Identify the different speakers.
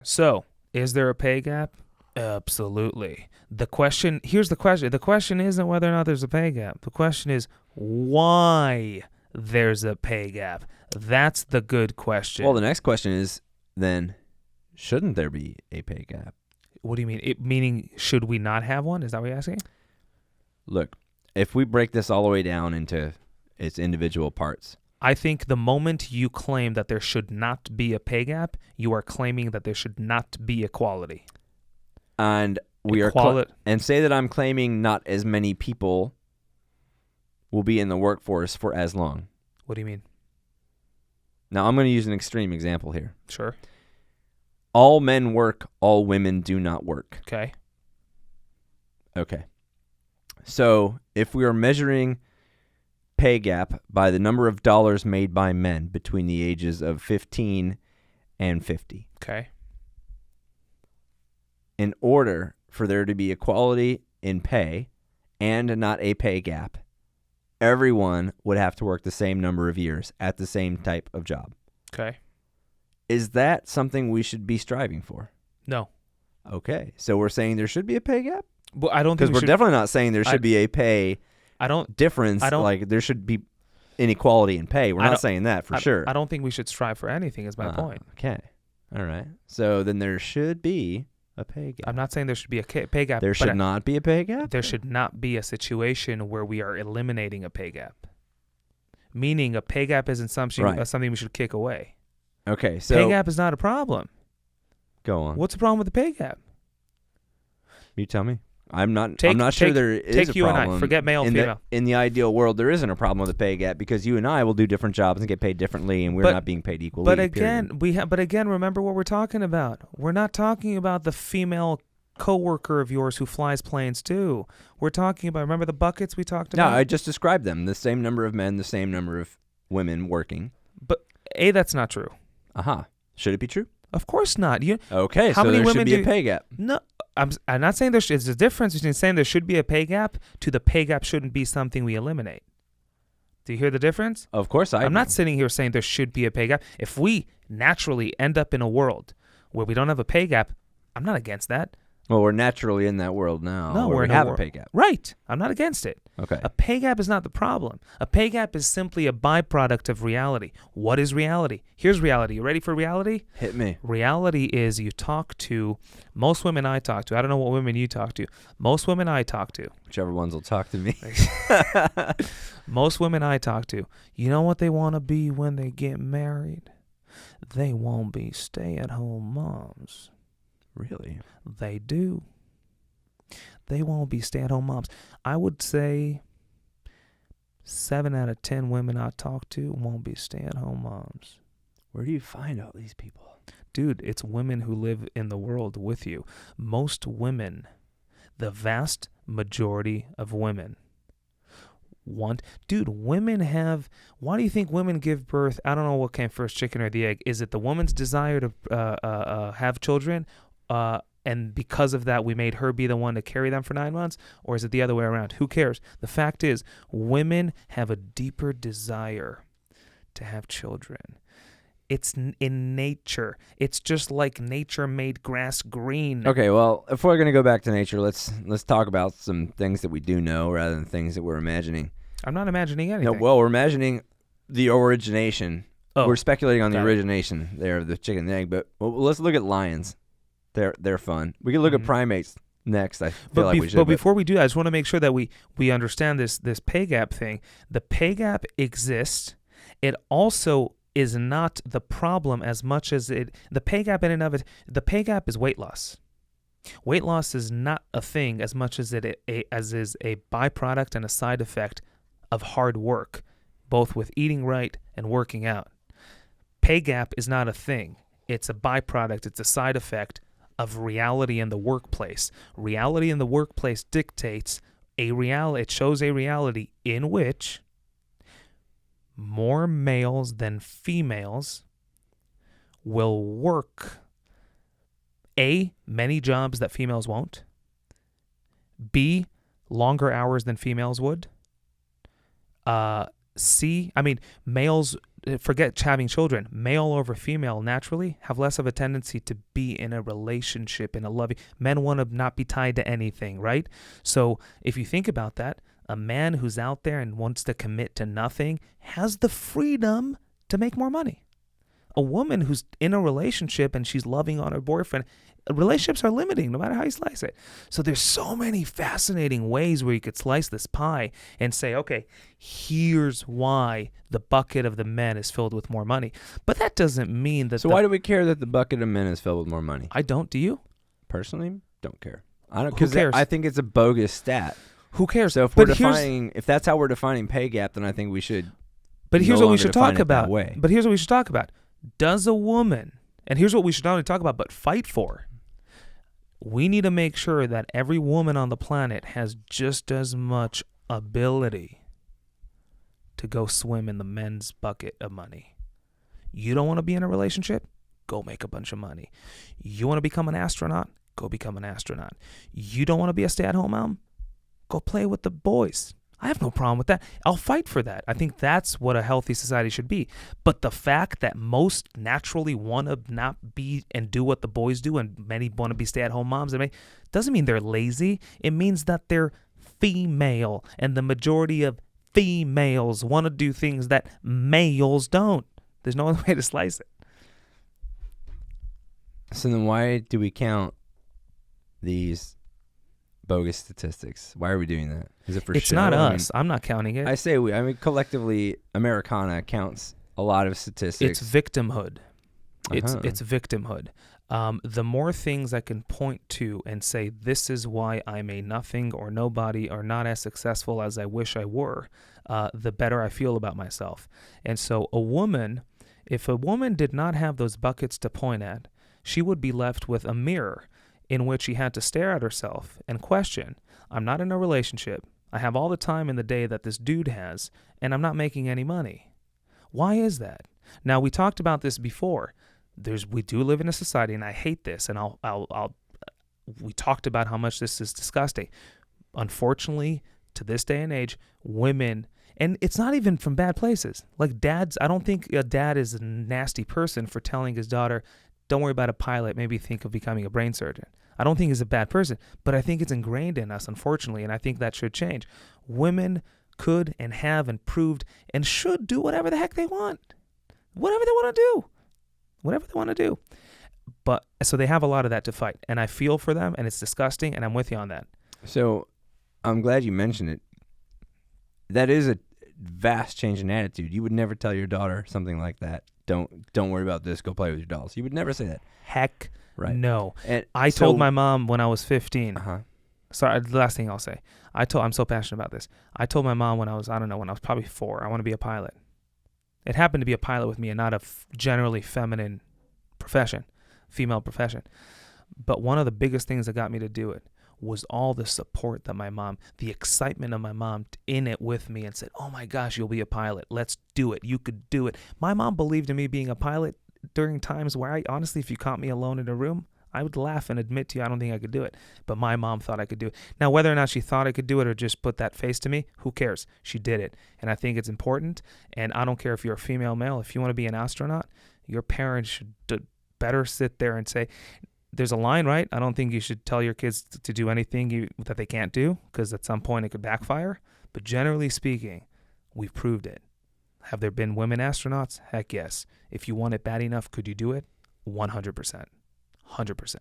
Speaker 1: So, is there a pay gap? Absolutely. Here's the question. The question isn't whether or not there's a pay gap. The question is why there's a pay gap. That's the good question.
Speaker 2: Well, the next question is then, shouldn't there be a pay gap?
Speaker 1: What do you mean? Meaning, should we not have one? Is that what you're asking?
Speaker 2: Look, if we break this all the way down into its individual parts,
Speaker 1: I think the moment you claim that there should not be a pay gap, you are claiming that there should not be equality.
Speaker 2: And and say that I'm claiming not as many people will be in the workforce for as long.
Speaker 1: What do you mean?
Speaker 2: Now, I'm going to use an extreme example here.
Speaker 1: Sure.
Speaker 2: All men work, all women do not work.
Speaker 1: Okay.
Speaker 2: Okay. So, if we are measuring pay gap by the number of dollars made by men between the ages of 15 and 50.
Speaker 1: Okay.
Speaker 2: In order for there to be equality in pay and not a pay gap, everyone would have to work the same number of years at the same type of job.
Speaker 1: Okay.
Speaker 2: Is that something we should be striving for?
Speaker 1: No.
Speaker 2: Okay. So we're saying there should be a pay gap?
Speaker 1: Well, I don't think
Speaker 2: because we're definitely not saying there should be a pay difference. Like there should be inequality in pay. We're not saying that for sure.
Speaker 1: I don't think we should strive for anything is my point.
Speaker 2: Okay. All right. So then there should be a pay gap.
Speaker 1: I'm not saying there should be a pay gap.
Speaker 2: There should not be a pay gap?
Speaker 1: There should not be a situation where we are eliminating a pay gap. Meaning a pay gap isn't something we should kick away.
Speaker 2: Okay. So
Speaker 1: pay gap is not a problem.
Speaker 2: Go on.
Speaker 1: What's the problem with the pay gap?
Speaker 2: You tell me. I'm not sure there is a problem.
Speaker 1: Take you and I. Forget male and female.
Speaker 2: In the ideal world, there isn't a problem with the pay gap because you and I will do different jobs and get paid differently, and we're not being paid equally.
Speaker 1: But again, remember what we're talking about. We're not talking about the female coworker of yours who flies planes too. We're talking about, remember the buckets we talked about?
Speaker 2: No, I just described them. The same number of men, the same number of women working.
Speaker 1: But that's not true.
Speaker 2: Aha. Should it be true?
Speaker 1: Of course not.
Speaker 2: Okay, so there should be a pay gap.
Speaker 1: No, I'm not saying there's a difference between saying there should be a pay gap to the pay gap shouldn't be something we eliminate. Do you hear the difference?
Speaker 2: Of course I'm
Speaker 1: not sitting here saying there should be a pay gap. If we naturally end up in a world where we don't have a pay gap, I'm not against that.
Speaker 2: Well, we're naturally in that world now.
Speaker 1: No,
Speaker 2: we have a pay gap.
Speaker 1: Right. I'm not against it.
Speaker 2: Okay.
Speaker 1: A pay gap is not the problem. A pay gap is simply a byproduct of reality. What is reality? Here's reality. You ready for reality?
Speaker 2: Hit me.
Speaker 1: Reality is you talk to most women I talk to. I don't know what women you talk to. Most women I talk to.
Speaker 2: Whichever ones will talk to me.
Speaker 1: Most women I talk to. You know what they want to be when they get married? They won't be stay-at-home moms.
Speaker 2: Really?
Speaker 1: They do. They won't be stay-at-home moms. I would say 7 out of 10 women I talk to won't be stay-at-home moms.
Speaker 2: Where do you find all these people?
Speaker 1: Dude, it's women who live in the world with you. Most women, the vast majority of women women have, why do you think women give birth? I don't know what came first, chicken or the egg. Is it the woman's desire to have children? And because of that, we made her be the one to carry them for 9 months? Or is it the other way around? Who cares? The fact is, women have a deeper desire to have children. It's in nature. It's just like nature made grass green.
Speaker 2: Okay, well, if we're going to go back to nature, let's talk about some things that we do know rather than things that we're imagining.
Speaker 1: I'm not imagining anything.
Speaker 2: No, well, we're imagining the origination.
Speaker 1: Oh,
Speaker 2: we're speculating on the origination there of the chicken and egg, but let's look at lions. They're fun. We can look at primates next. I feel like we should.
Speaker 1: But before we do that, I just want to make sure that we understand this pay gap thing. The pay gap exists. It also is not the problem as much as the pay gap in and of it. The pay gap is weight loss. Weight loss is not a thing as much as as is a byproduct and a side effect of hard work, both with eating right and working out. Pay gap is not a thing. It's a byproduct. It's a side effect of reality in the workplace. Reality in the workplace dictates it shows a reality in which more males than females will work A, many jobs that females won't, B, longer hours than females would, C, males forget having children, male over female naturally have less of a tendency to be in a relationship, in a loving. Men want to not be tied to anything, right? So if you think about that, a man who's out there and wants to commit to nothing has the freedom to make more money. A woman who's in a relationship and she's loving on her boyfriend, relationships are limiting no matter how you slice it. So there's so many fascinating ways where you could slice this pie and say, okay, here's why the bucket of the men is filled with more money. But that doesn't mean that.
Speaker 2: So why do we care that the bucket of men is filled with more money?
Speaker 1: I don't. Do you?
Speaker 2: Personally, don't care. I don't.
Speaker 1: Who
Speaker 2: Because
Speaker 1: cares?
Speaker 2: I think it's a bogus stat.
Speaker 1: Who cares?
Speaker 2: So if we're defining, if that's how we're defining pay gap, then I think we should.
Speaker 1: But here's
Speaker 2: no
Speaker 1: what we
Speaker 2: longer
Speaker 1: should
Speaker 2: define
Speaker 1: talk
Speaker 2: it that
Speaker 1: about.
Speaker 2: way.
Speaker 1: But here's what we should talk about. Does a woman, and here's what we should not only talk about, but fight for. We need to make sure that every woman on the planet has just as much ability to go swim in the men's bucket of money. You don't want to be in a relationship? Go make a bunch of money. You want to become an astronaut? Go become an astronaut. You don't want to be a stay-at-home mom? Go play with the boys. I have no problem with that. I'll fight for that. I think that's what a healthy society should be. But the fact that most naturally want to not be and do what the boys do, and many want to be stay-at-home moms, doesn't mean they're lazy. It means that they're female, and the majority of females want to do things that males don't. There's no other way to slice it.
Speaker 2: So then why do we count these bogus statistics? Why are we doing that? Is it for
Speaker 1: It's
Speaker 2: show?
Speaker 1: not
Speaker 2: I mean,
Speaker 1: us. I'm not counting it.
Speaker 2: I say we. I mean, collectively, Americana counts a lot of statistics.
Speaker 1: It's victimhood. It's
Speaker 2: Uh-huh.
Speaker 1: it's victimhood. The more things I can point to and say, this is why I'm a nothing or nobody or not as successful as I wish I were, the better I feel about myself. And so if a woman did not have those buckets to point at, she would be left with a mirror in which she had to stare at herself and question, I'm not in a relationship. I have all the time in the day that this dude has, and I'm not making any money. Why is that? Now, we talked about this before. We do live in a society, and I hate this, and we talked about how much this is disgusting. Unfortunately, to this day and age, women, and it's not even from bad places. Like dads, I don't think a dad is a nasty person for telling his daughter, don't worry about a pilot, maybe think of becoming a brain surgeon. I don't think he's a bad person, but I think it's ingrained in us, unfortunately, and I think that should change. Women could and have and proved and should do whatever the heck they want. Whatever they want to do. Whatever they want to do. But so they have a lot of that to fight, and I feel for them, and it's disgusting, and I'm with you on that.
Speaker 2: So I'm glad you mentioned it. That is a vast change in attitude. You would never tell your daughter something like that. Don't worry about this. Go play with your dolls. You would never say that.
Speaker 1: Heck
Speaker 2: Right.
Speaker 1: no.
Speaker 2: And
Speaker 1: I told my mom when I was 15.
Speaker 2: Uh-huh.
Speaker 1: Sorry, the last thing I'll say. I'm so passionate about this. I told my mom when I was probably 4, I want to be a pilot. It happened to be a pilot with me and not a generally feminine profession, female profession. But one of the biggest things that got me to do it was all the support that my mom, the excitement of my mom in it with me and said, oh my gosh, you'll be a pilot. Let's do it. You could do it. My mom believed in me being a pilot during times where honestly, if you caught me alone in a room, I would laugh and admit to you, I don't think I could do it. But my mom thought I could do it. Now, whether or not she thought I could do it or just put that face to me, who cares? She did it. And I think it's important. And I don't care if you're a female, male. If you want to be an astronaut, your parents should better sit there and say, there's a line, right? I don't think you should tell your kids to do anything that they can't do, because at some point it could backfire. But generally speaking, we've proved it. Have there been women astronauts? Heck yes. If you want it bad enough, could you do it? 100%. 100%.